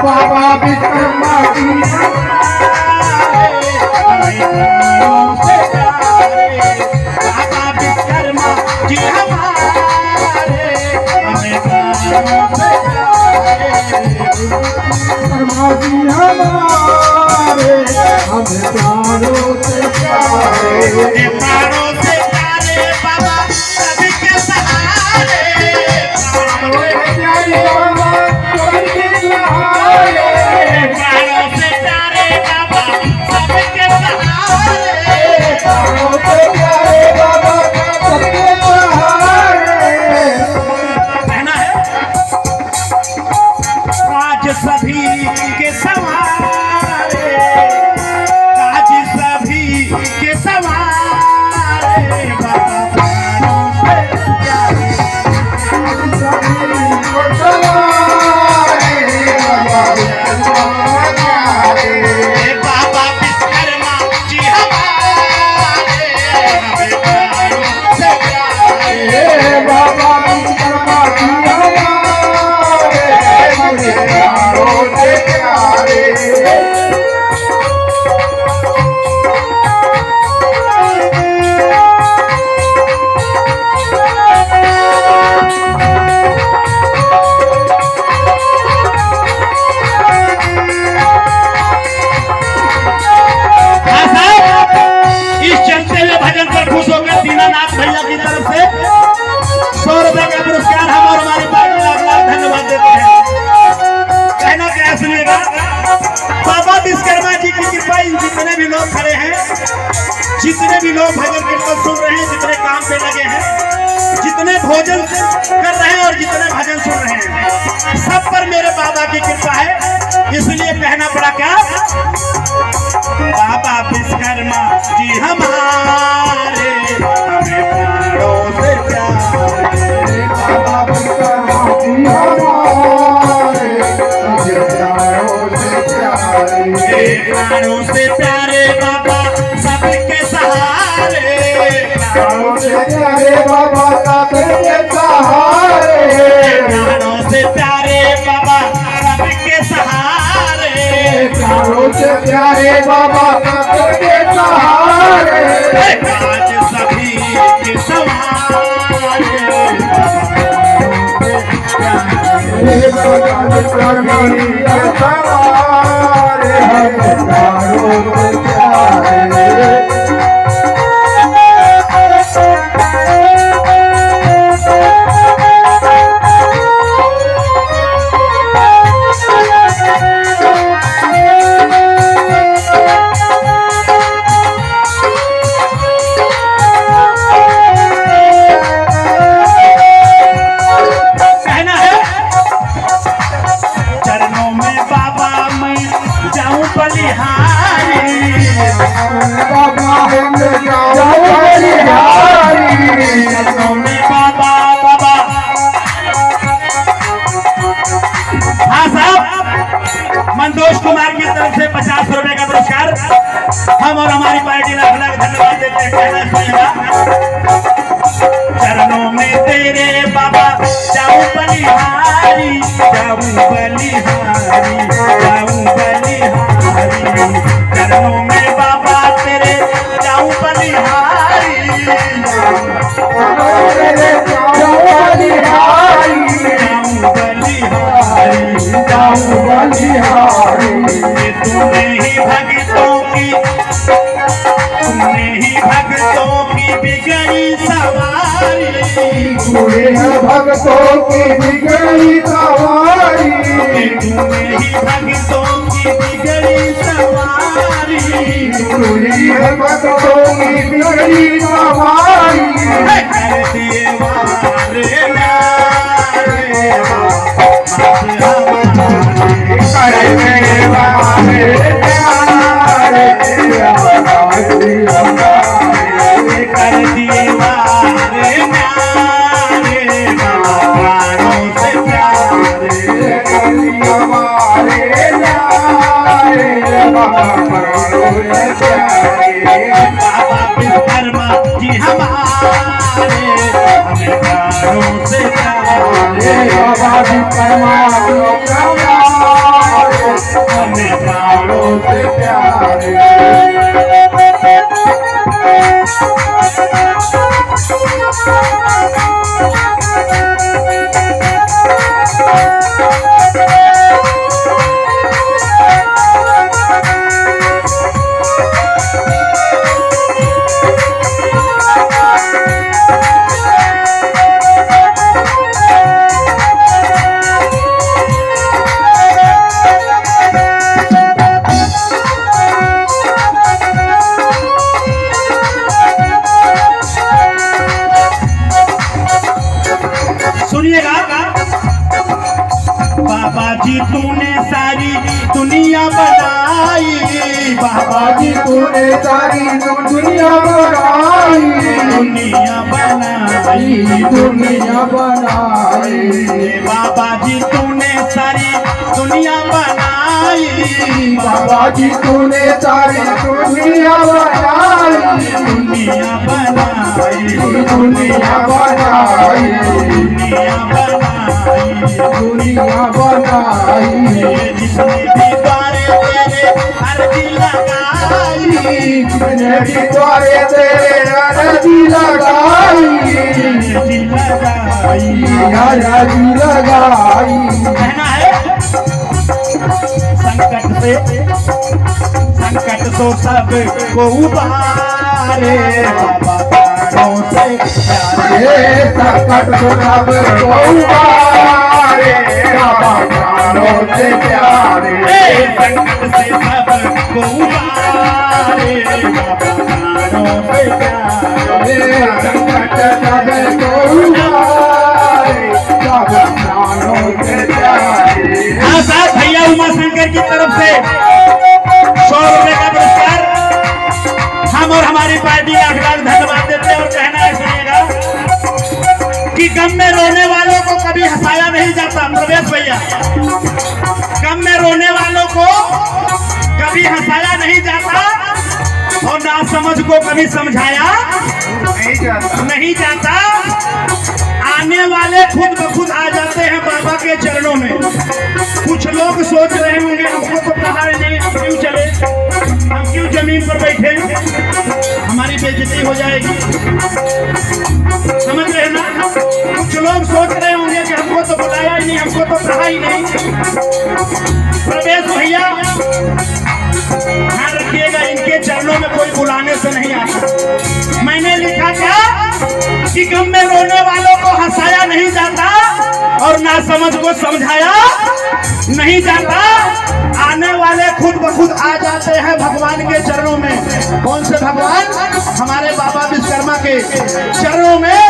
बाबा विश्वकर्मा जी हमारे हमें प्राणों से प्यारे प्राणों से प्यारे बाबा सबके सहारे प्राणों से प्यारे बाबा सबके सहारे प्राणों से प्यारे बाबा सबके सहारे प्राणों से प्यारे बाबा सबके सहारे कहना है आज सभी के सवारे आज सभी के सवारे बाबा प्राणों से प्यारे बाबा विश्वकर्मा जी हमारे हमें प्राणों से प्यारे बाबा विश्वकर्मा जी हमारे प्राणों से प्यारे हाँ साहब, इस चलते हुए भजन पर खुश होकर दीनानाथ भैया की तरफ से 100 रुपए का पुरस्कार हम और हमारी पार्टी लाख लाख धन्यवाद देते हैं। कहना क्या सुनिएगा, बाबा विश्वकर्मा जी की कृपा इन जितने भी लोग खड़े हैं, जितने भी लोग भजन कीर्तन सुन रहे हैं, जितने काम पे लगे हैं, जितने भोजन कर रहे हैं और जितने भजन सुन रहे हैं, सब पर मेरे बाबा की कृपा है। इसलिए कहना पड़ा क्या, बाबा विश्वकर्मा जी हमारे हमें प्राणों से प्यारे बाबा विश्वकर्मा जी हमारे प्राणों से प्यारे बाबा सबके सहारे प्राणों से प्यारे बाबा सबके सहारे प्राणों से प्यारे बाबा सबके सहारे प्राणों से प्यारे बाबा सबके सहारे आज सभी के सवारे बाबा विश्वकर्मा जी के सहारे हमें प्राणों से प्यारे कहना है चरणों में बाबा मैं जाऊं बलिहारी बाबा हम जाओ बलिहारी चरणों में बाबा बाबा हाँ साहब, मनोज कुमार की तरफ से 50 रुपए का पुरस्कार हम और हमारी पार्टी लाख लाख धन्यवाद देते हैं। कहना सुनिएगा, चरणों में तेरे बाबा जाऊं बलिहारी जाऊं बलिहारी जाऊं बलिहारी चरणों में बाबा तेरे जाऊं बलिहारी जाऊं बलिहारी ये तूने ही भक्तों की बिगड़ी सवारी भक्तों की बिगड़ी सवारी तूने ही भक्तों की बिगड़ी सवारी भक्तों की बिगड़ी सवारी कर दिए वारे नारे कर दिए वारे नारे प्राणों से प्यारे बाबा विश्वकर्मा जी हमारे हमें प्राणों से प्यारे बाबा विश्वकर्मा बाबा जी तूने सारी दुनिया बनाई, बाबा जी तूने सारी दुनिया बनाई, दुनिया बनाई, दुनिया बनाई। बाबा जी तूने सारी दुनिया बनाई, बाबा जी तूने सारी दुनिया बनाई, दुनिया बनाई, दुनिया बनाई, दुनिया बनाई, दुनिया बनाई। जिसने भी द्वारे तेरे अर्जी लगाई, जिसने भी द्वारे तेरे अर्जी लगाई, अर्जी लगाई, अर्जी लगाई। कहना है संकट तो सब को उबारे, बाबा प्राणों से प्यारे, संकट तो सब को उबारे, बाबा प्राणों से प्यारे। संकट से सब को उबारे, बाबा प्राणों से प्यारे, संकट सब को उबारे, बाबा प्राणों से प्यारे। हाँ साहब, भैया उमा शंकर की तरफ से 100 रुपए का पुरस्कार हम और हमारी पार्टी लाख लाख धन्यवाद देते हैं। और कहना है सुनिएगा कि गम में रोने वालों को कभी हंसाया नहीं जाता। प्रवेश भैया, गम में रोने वालों को कभी हंसाया नहीं जाता और नासमझ को कभी समझाया नहीं जाता। आने वाले खुद ब खुद आ जाते हैं बाबा के चरणों में। कुछ लोग सोच रहे होंगे हमको तो कहा नहीं, हम क्यों चले, हम क्यों जमीन पर बैठे, हमारी बेइज्जती हो जाएगी। समझ रहे ना? कुछ लोग सोच रहे होंगे कि हमको तो बुलाया ही नहीं, हमको तो कहा ही नहीं। प्रवेश भैया ध्यान रखिएगा, इनके चरणों में कोई बुलाने से नहीं आता। मैंने लिखा क्या कि गम में रोने वालों को हंसाया नहीं जाता और नासमझ को समझाया नहीं जाता। आने वाले खुद ब खुद आ जाते हैं भगवान के चरणों में। कौन से भगवान? हमारे बाबा विश्वकर्मा के चरणों में।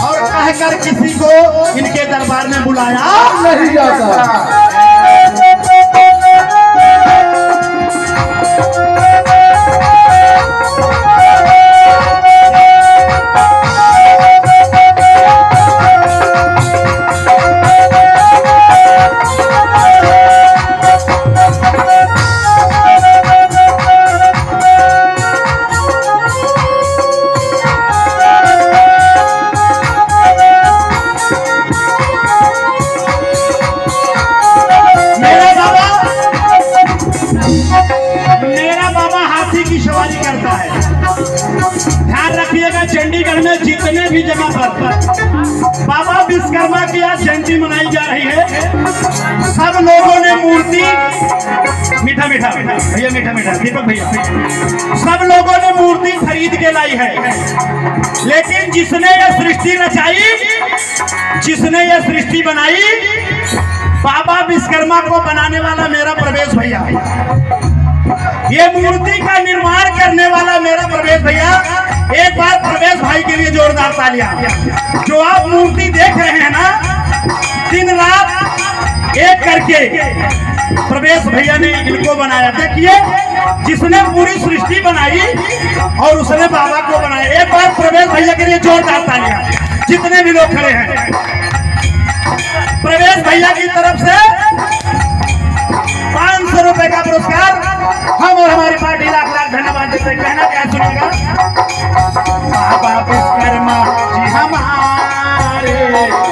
और कहकर किसी को इनके दरबार में बुलाया नहीं जाता। चंडीगढ़ में जितने भी जगह पर बाबा विश्वकर्मा की आज जयंती मनाई जा रही है, सब लोगों ने मूर्ति मीठा मीठा भैया, मीठा मीठा दीपक भैया, सब लोगों ने मूर्ति खरीद के लाई है। लेकिन जिसने यह सृष्टि रचाई, जिसने यह सृष्टि बनाई, बाबा विश्वकर्मा को बनाने वाला मेरा प्रवेश भैया, ये मूर्ति का निर्माण करने वाला मेरा प्रवेश भैया। एक बार प्रवेश भाई के लिए जोरदार तालियां। जो आप मूर्ति देख रहे हैं ना, दिन रात एक करके प्रवेश भैया ने इनको बनाया। देखिए, जिसने पूरी सृष्टि बनाई और उसने बाबा को बनाया। एक बार प्रवेश भैया के लिए जोरदार तालियां, जितने भी लोग खड़े हैं। प्रवेश भैया की तरफ से 500 रुपए का पुरस्कार हम और हमारी पार्टी लाख लाख धन्यवाद देते हैं। कहना क्या सुनेगा? बाबा विश्वकर्मा जी हमारे,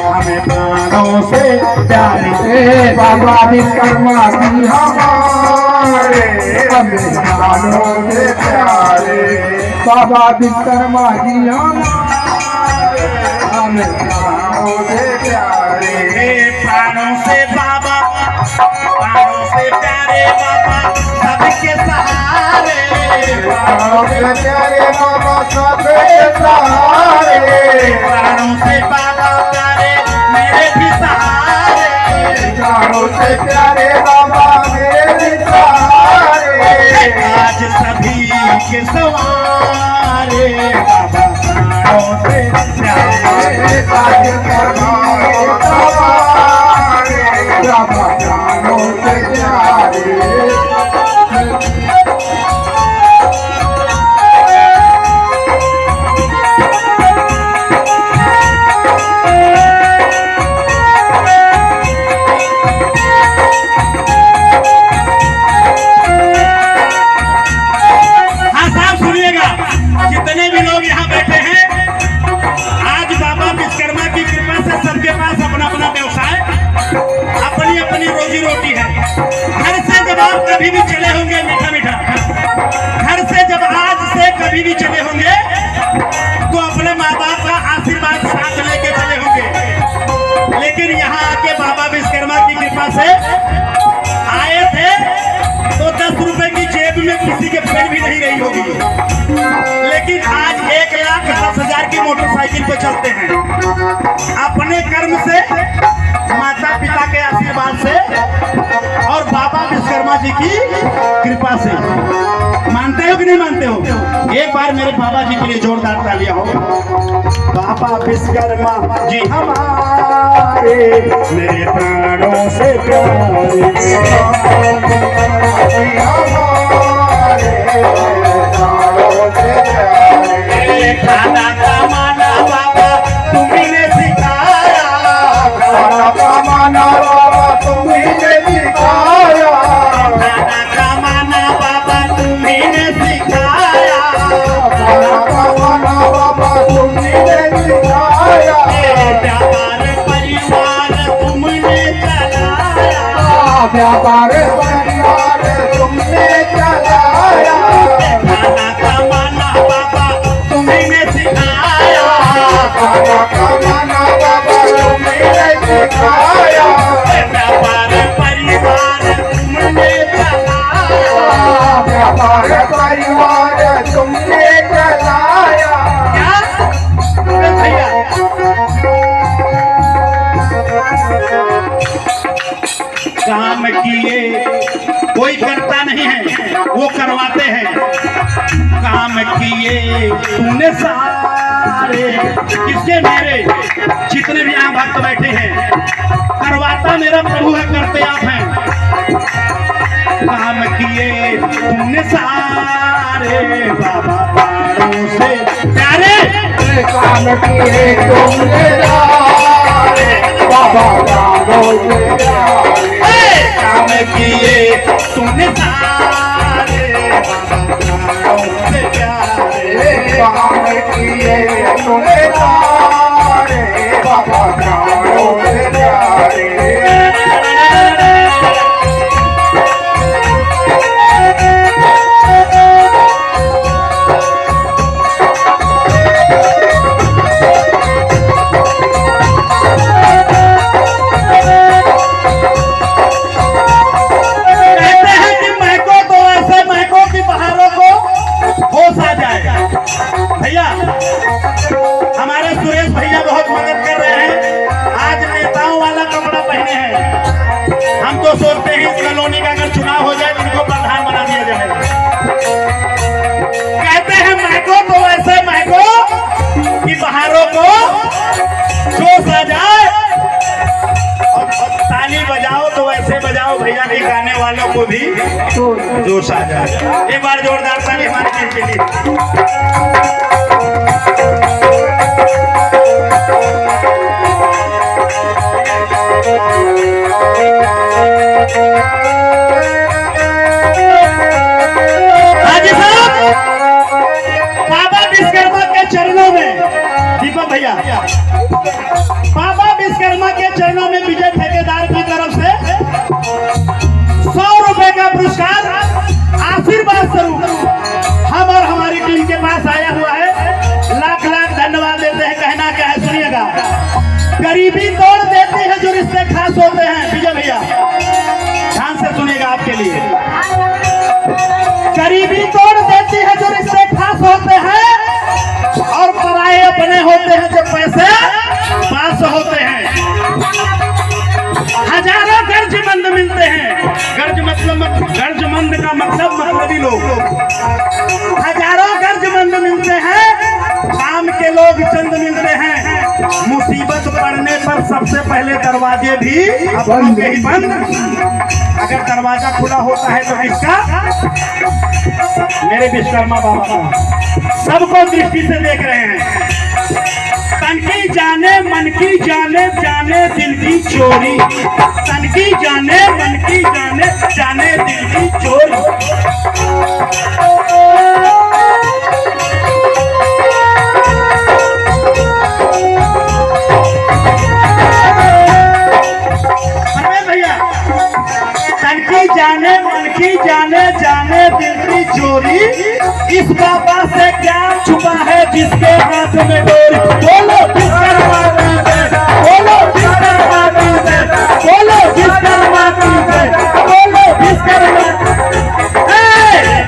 हमें प्राणों से प्यारे, बाबा विश्वकर्मा जी हमारे, हमें प्राणों से प्यारे। बाबा विश्वकर्मा जी हमारे, हमें प्राणों से प्यारे। प्राणों से बाबा, प्राणों से प्यारे बाबा, सबके सहारे, प्राणों से प्यारे बाबा, सबके सहारे। प्राणों से बाबा प्यारे, मेरे भी सहारे, प्राणों से प्यारे बाबा, मेरे भी सहारे। आज सभी के सवारे, बाबा प्राणों से प्यारे, आज सभी के सवारे, बाबा जानो से प्यारे कभी भी चले होंगे मीठा मीठा घर से जब आज से कभी भी चले होंगे तो अपने माँ बाप का आशीर्वाद साथ लेके चले होंगे, लेकिन यहाँ आके बाबा विश्वकर्मा की कृपा से आए थे तो 10 रुपए की जेब में किसी के पेड़ भी नहीं रही होगी, लेकिन आज 1,10,000 की मोटरसाइकिल पे चलते हैं अपने कर्म से, माता पिता के आशीर्वाद से और बाबा विश्वकर्मा जी की कृपा से। मानते हो कि नहीं मानते हो? एक बार मेरे बाबा जी के लिए जोरदार तालियां हो। बाबा विश्वकर्मा जी हमारे मेरे प्राणों से प्यारे, खाना कमाना बाबा तुम्हें सिखाया, खाना कमाना बाबा तुम्हें सिखाया, खाना कमाना बाबा तुम्हें सिखाया, खाना कमाना बाबा तुम्हें सिखाया, व्यापार परिवार तुमने चलाया, व्यापार परिवार तुमने चलाया, खाना कमाना बाबा तुम्हें सिखाया, खाना कमाना बाबा तुम्हें सिखाया, व्यापार परिवार तुमने चलाया, व्यापार परिवार तुमने चलाया। क्या भैया काम किए कोई करता नहीं है, वो करवाते हैं। काम किए तूने सारे, किसके? मेरे जितने भी यहाँ भक्त बैठे हैं, करवाता मेरा प्रभु है, करते आप हैं। काम किए तूने सारे बाबा प्राणों से प्यारे, काम किए तुमने सारे बाबा प्राणों से प्यारे, काम किए तूने सारे प्राणों से प्यारे, काम किए तुमने सारे बाबा प्राणों से प्यारे। भैया हमारे सुरेश भैया बहुत मदद कर रहे हैं, आज नेताओं वाला कपड़ा पहने हैं। हम तो सोचते हैं इस कॉलोनी का अगर चुनाव हो जाए तो इनको प्रधान बना दिया जाए। कहते हैं महको तो ऐसे महको कि बाहरों को जोश आ जाए, और ताली बजाओ तो ऐसे बजाओ भैया की गाने वालों को भी जोश आ जाए। एक बार जोरदार ताली हमारे टीम के लिए। बाबा विश्वकर्मा के चरणों में, दीपक भैया, बाबा विश्वकर्मा के चरणों में विजय ठेकेदार की तरफ से 100 रुपए का पुरस्कार आशीर्वाद स्वरूप हम और हमारी टीम के पास आया हुआ है। लाख लाख धन्यवाद देते हैं। कहना क्या है सुनिएगा। गरीबी तोड़ देती है जो रिश्ते खास होते हैं। विजय भैया ध्यान से सुनिएगा आपके लिए। गरीबी तोड़ देती है जो रिश्ते खास होते हैं, और पराये अपने होते हैं जब पैसे पास होते हैं। हजारों गर्जमंद मिलते हैं, गर्जमंद का मतलब मतलबी लोग। हजारों गर्जमंद मिलते हैं, काम के लोग चंद मिलते हैं। मुसीबत पड़ने पर सबसे पहले दरवाजे भी अपनों के ही बंद। अगर दरवाजा खुला होता है तो किसका? मेरे विश्वकर्मा बाबा का। सबको दृष्टि से देख रहे हैं। तन की जाने मन की जाने, जाने दिल की चोरी। तन की जाने मन की जाने, जाने दिल की चोरी। तन की जाने मन की जाने, जाने दिल की चोरी। इस बाबा से क्या छुपा है जिसके हाथ में डोरी? बोलो विश्वकर्मा की जय, बोलो विश्वकर्मा की जय, बोलो विश्वकर्मा की जय, बोलो विश्वकर्मा।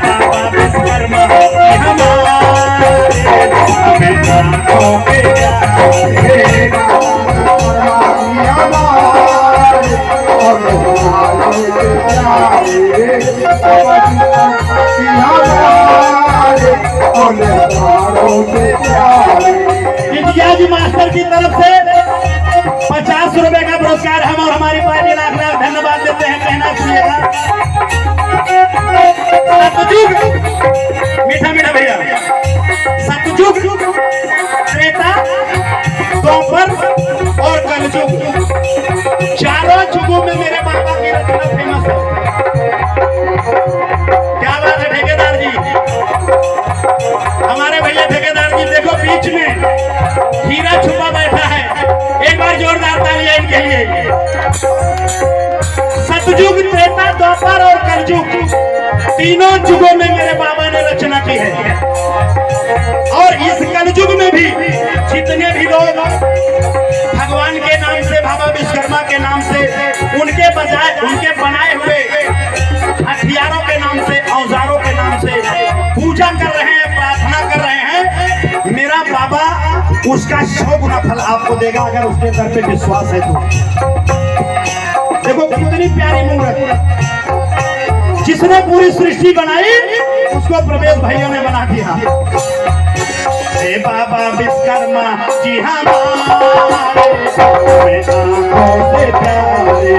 बाबा विश्वकर्मा इम्तियाजी मास्टर की तरफ से 50 रुपए का पुरस्कार हम और हमारी पार्टी लाख लाख धन्यवाद देते हैं। कहना सुनिएगा। सतयुग, मीठा मीठा भैया, सतयुग, त्रेता, द्वापर और कलयुग, चारों युगों में मेरे बाबा की रचना फेमस है। क्या बात है ठेकेदार जी, हमारे भैया ठेकेदार जी, देखो बीच में हीरा छुपा बैठा है। एक बार जोरदार तालियां इनके लिए। सतयुग, त्रेता, द्वापर और कलयुग, तीनों युगों में मेरे बाबा ने रचना की है। और इस कलयुग में भी जितने भी लोग भगवान के नाम से, बाबा विश्वकर्मा के नाम से, उनके बजाय उनके बनाए हुए हथियारों के नाम से, औजारों के नाम से पूजा कर रहे हैं, प्रार्थना कर रहे हैं, मेरा बाबा उसका 100 गुना फल आपको देगा अगर उसके दर पे विश्वास है तो। देखो कितनी प्यारी मूर्त, जिसने पूरी सृष्टि बनाई उसको प्रवेश भाइयों ने बना दिया। हे बाबा विश्वकर्मा जी हमारे, आंखों से प्यारे,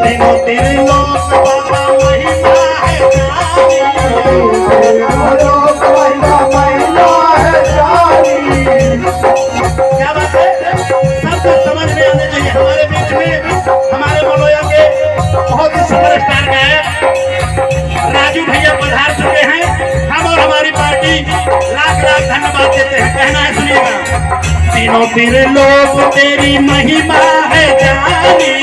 दिनों त्रिलोक बाबा महिमा है क्या बात है? सबको समझ में आने चाहिए। हमारे बीच में हमारे मलोया के बहुत ही सुपरस्टार गए राजू भैया पधार चुके हैं। हम और हमारी पार्टी लाख लाख धन्यवाद देते हैं। कहना है सुनिएगा। तीनों त्रिलोक तेरी महिमा है जानी,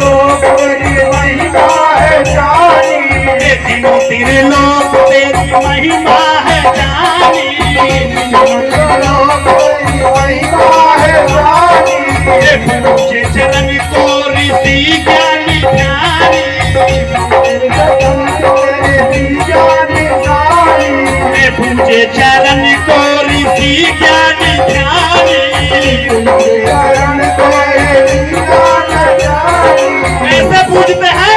लोग तेरी महिमा है जानी, तीनों त्रिलोक तेरी महिमा है जानी, लोग तेरी महिमा है जानी, पूजे चरण को ऋषि ज्ञानी ज्ञानी, पूजे चरण को ऋषि ज्ञानी ज्ञानी। कैसे पूजते हैं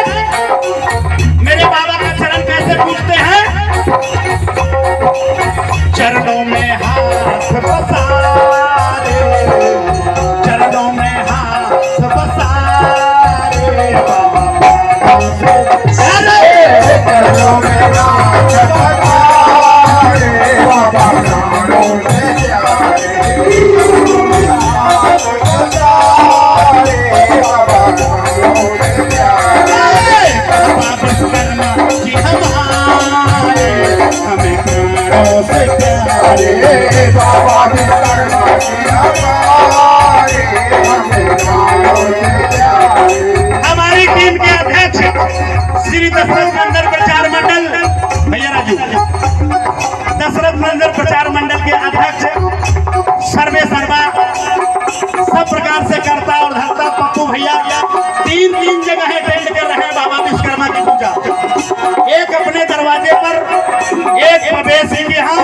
मेरे बाबा का चरण? कैसे पूजते हैं? चरणों में हाथ पसारे, चरणों में हाथ पसारे, बाबा से चरणों में हाथ पसारे, बाबा प्राणों से प्यारे, हाथ पसारे, बाबा प्राणों से प्यारे, बाबा विश्वकर्मा जी हमारे, हमें प्राणों से प्यारे, बाबा विश्वकर्मा जी हमारे, हमें प्राणों से प्यारे। हमारी टीम के अध्यक्ष श्री दशरथ नंदन प्रचार मंडल, भैया राजू, दशरथ नंदन प्रचार मंडल के अध्यक्ष सर्वे सर्वा सब प्रकार से करता और धरता पप्पू भैया 3 जगह अटेंड कर रहे हैं बाबा विश्वकर्मा की पूजा। एक अपने दरवाजे पर, एक प्रवेश सिंह यहाँ